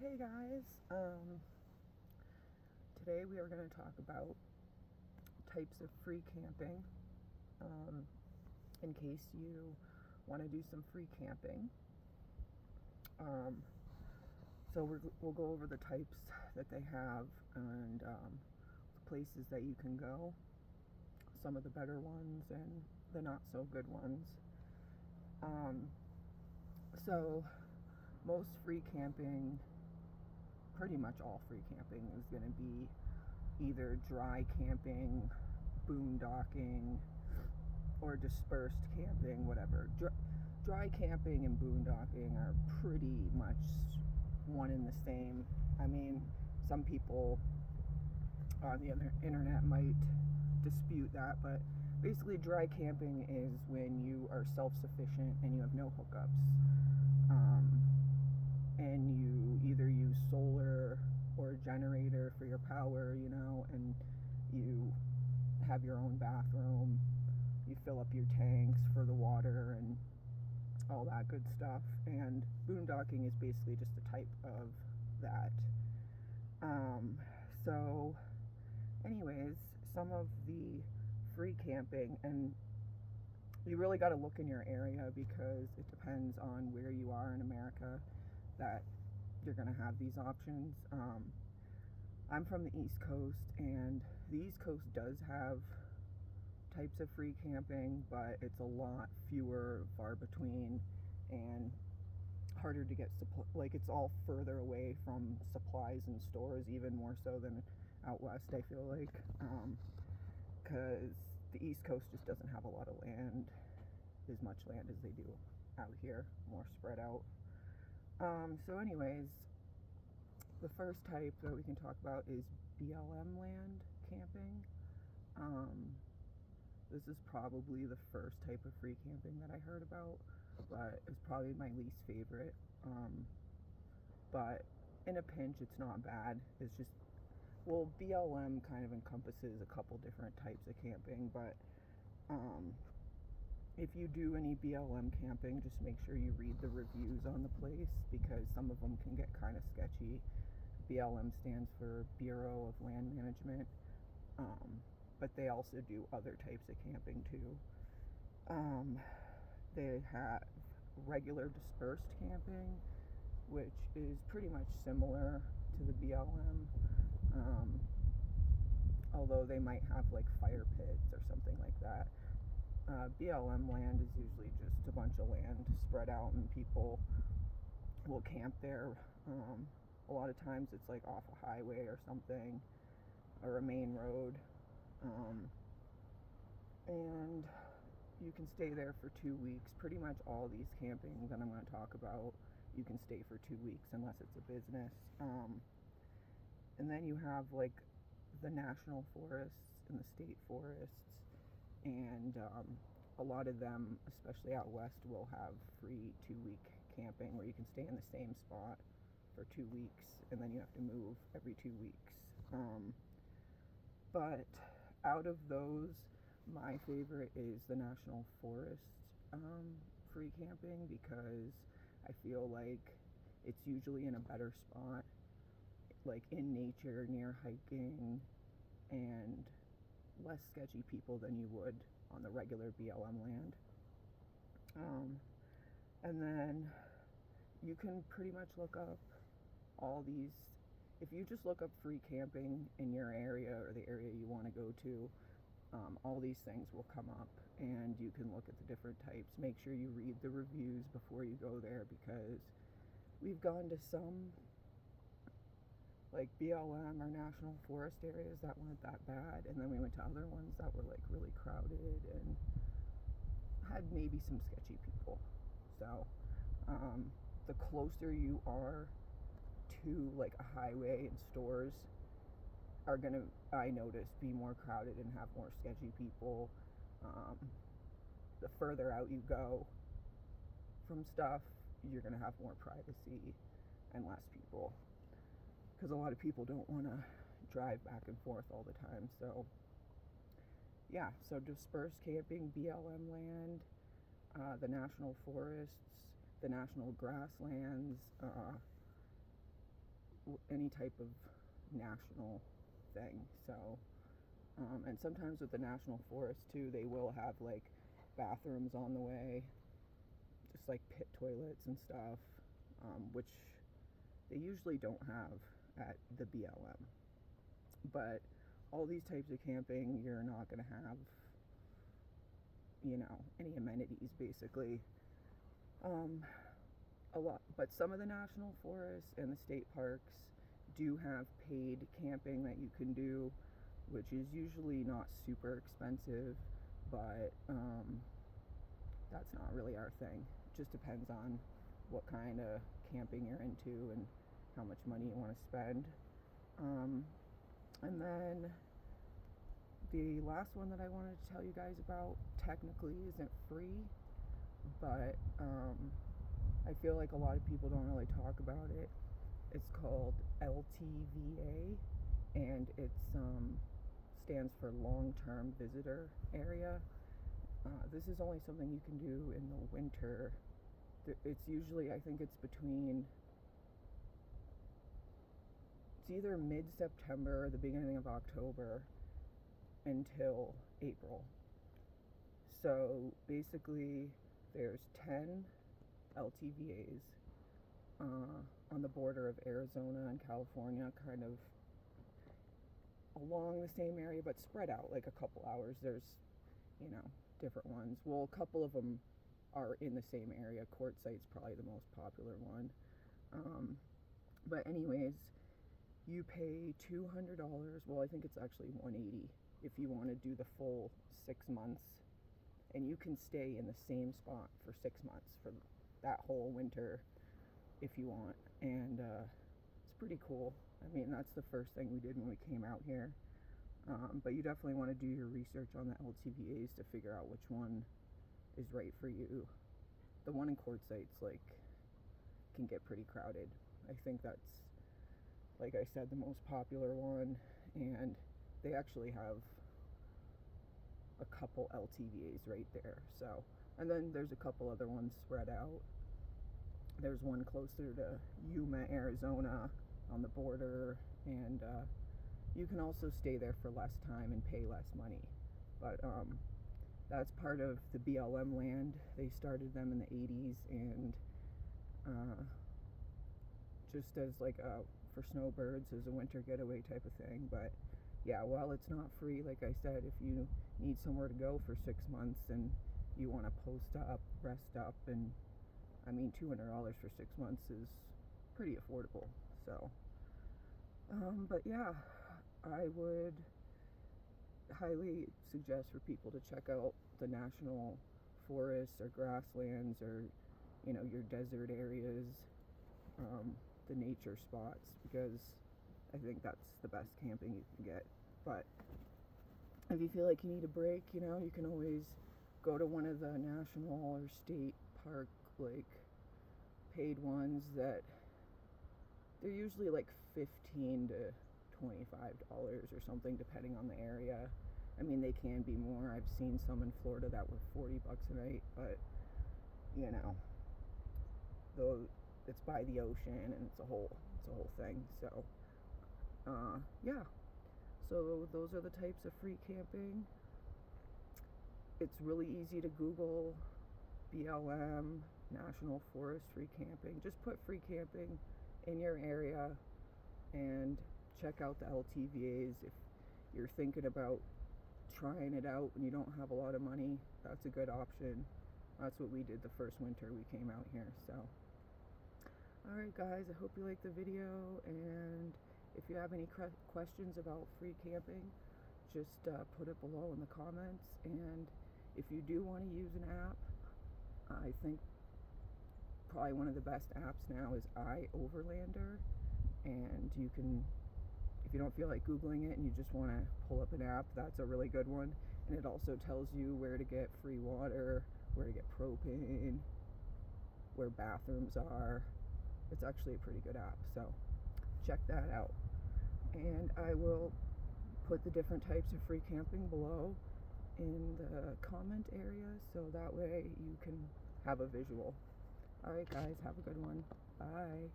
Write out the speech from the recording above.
Hey guys, today we are going to talk about types of free camping um, in case you want to do some free camping. Um, we'll go over the types that they have and the places that you can go, some of the better ones and the not so good ones. Um, so, most free camping, pretty much all free camping, is going to be either dry camping, boondocking, or dispersed camping, whatever. Dry camping and boondocking are pretty much one and the same. I mean, some people on the internet might dispute that, but basically, dry camping is when you are self sufficient and you have no hookups. And you either use solar or a generator for your power, and you have your own bathroom, you fill up your tanks for the water and all that good stuff. And boondocking is basically just a type of that. Um, so, anyways, some of the free camping, and you really got to look in your area because it depends on where you are in America that you're going to have these options. I'm from the East Coast, and the East Coast does have types of free camping, but it's a lot fewer, far between, and harder to get like it's all further away from supplies and stores, even more so than out west, I feel like, because the East Coast just doesn't have a lot of land, as much land as they do out here, more spread out. So anyways, the first type that we can talk about is BLM land camping. This is probably the first type of free camping that I heard about, but it's probably my least favorite. But in a pinch, it's not bad. It's just, well, BLM kind of encompasses a couple different types of camping, but if you do any BLM camping, just make sure you read the reviews on the place because some of them can get kind of sketchy. BLM stands for Bureau of Land Management, but they also do other types of camping too. They have regular dispersed camping, which is pretty much similar to the BLM, although they might have like fire pits or something like that. BLM land is usually just a bunch of land spread out, and people will camp there. A lot of times it's like off a highway or something, or a main road. And you can stay there for 2 weeks. Pretty much all these campings that I'm going to talk about, you can stay for 2 weeks unless it's a business. And then you have like the national forests and the state forests, and a lot of them, especially out west, will have free 2-week camping where you can stay in the same spot for 2 weeks and then you have to move every 2 weeks. But out of those, my favorite is the national forest free camping because I feel like it's usually in a better spot, like in nature, near hiking, and less sketchy people than you would on the regular BLM land. And then you can pretty much look up all these. If you just look up free camping in your area or the area you want to go to, all these things will come up and you can look at the different types. Make sure you read the reviews before you go there because we've gone to some like BLM or national forest areas that weren't that bad, and then we went to other ones that were like really crowded and had maybe some sketchy people. So the closer you are to like a highway and stores are gonna, I notice, be more crowded and have more sketchy people. The further out you go from stuff, you're gonna have more privacy and less people because a lot of people don't want to drive back and forth all the time. So yeah, so dispersed camping, BLM land, the national forests, the national grasslands, any type of national thing. So, and sometimes with the national forest too, they will have like bathrooms on the way, just like pit toilets and stuff, which they usually don't have at the BLM. But all these types of camping, you're not going to have, any amenities basically. A lot, but some of the national forests and the state parks do have paid camping that you can do, which is usually not super expensive, but that's not really our thing. It just depends on what kind of camping you're into and how much money you want to spend. And then the last one that I wanted to tell you guys about technically isn't free, but I feel like a lot of people don't really talk about it. It's called LTVA, and it stands for Long-Term Visitor Area. This is only something you can do in the winter. It's usually, I think it's either mid-September or the beginning of October until April. So basically there's 10 LTVAs on the border of Arizona and California, kind of along the same area but spread out like a couple hours. There's different ones. Well, a couple of them are in the same area. Quartzsite's probably the most popular one. But anyways, you pay $200. Well, I think it's actually $180 if you want to do the full 6 months, and you can stay in the same spot for 6 months for that whole winter if you want. And it's pretty cool. I mean, that's the first thing we did when we came out here. But you definitely want to do your research on the LTVAs to figure out which one is right for you. The one in Quartzsite's can get pretty crowded. I think that's, like I said, the most popular one, and they actually have a couple LTVAs right there. So, and then there's a couple other ones spread out. There's one closer to Yuma, Arizona, on the border, and you can also stay there for less time and pay less money. But that's part of the BLM land. They started them in the 80s, and just as for snowbirds, as a winter getaway type of thing. But yeah, while it's not free, like I said, if you need somewhere to go for 6 months and you want to post up, rest up, and I mean $200 for 6 months is pretty affordable. So but yeah, I would highly suggest for people to check out the national forests or grasslands, or your desert areas, the nature spots, because I think that's the best camping you can get. But if you feel like you need a break, you can always go to one of the national or state park paid ones that they're usually $15 to $25 or something, depending on the area. I mean, they can be more. I've seen some in Florida that were $40 a night, but though it's by the ocean and it's a whole thing. So yeah, so those are the types of free camping. It's really easy to Google BLM National Forest free camping. Just put free camping in your area and check out the LTVAs. If you're thinking about trying it out and you don't have a lot of money, that's a good option. That's what we did the first winter we came out here. So alright guys, I hope you liked the video, and if you have any questions about free camping, just put it below in the comments. And if you do want to use an app, I think probably one of the best apps now is iOverlander, and you can, if you don't feel like Googling it and you just want to pull up an app, that's a really good one. And it also tells you where to get free water, where to get propane, where bathrooms are. It's actually a pretty good app, so check that out. And I will put the different types of free camping below in the comment area, so that way you can have a visual. Alright guys, have a good one. Bye.